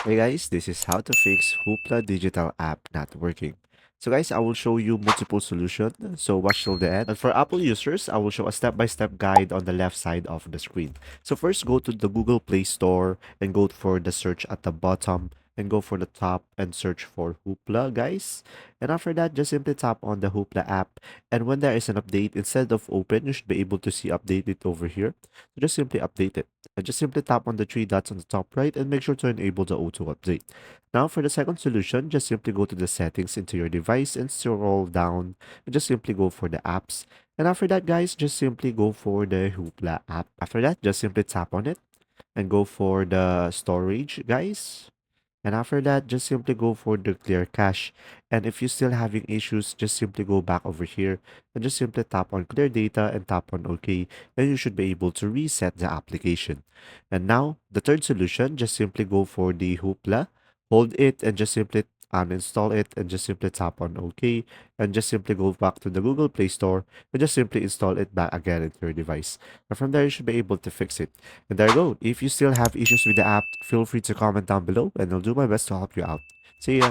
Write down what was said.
Hey guys, this is how to fix Hoopla Digital app not working. So guys, I will show you multiple solutions, so watch till the end. And for Apple users, I will show a step-by-step guide on the left side of the screen. So first, go to the Google Play Store and go for the search at the bottom and go for the top and search for Hoopla, guys. And after that, just simply tap on the Hoopla app. And when there is an update, instead of open, you should be able to see update it over here. So just simply update it. And just simply tap on the three dots on the top right and make sure to enable the auto update. Now for the second solution, just simply go to the settings into your device and scroll down and just simply go for the apps. And after that, guys, just simply go for the Hoopla app. After that, just simply tap on it and go for the storage, guys. And after that, just simply go for the clear cache. And if you're still having issues, just simply go back over here and just simply tap on clear data and tap on OK. And you should be able to reset the application. And now, the third solution, just simply go for the Hoopla, hold it and just simply uninstall it and just simply tap on OK. And just simply go back to the Google Play Store and just simply install it back again into your device. And from there, you should be able to fix it. And there you go. If you still have issues with the app, feel free to comment down below and I'll do my best to help you out. See ya.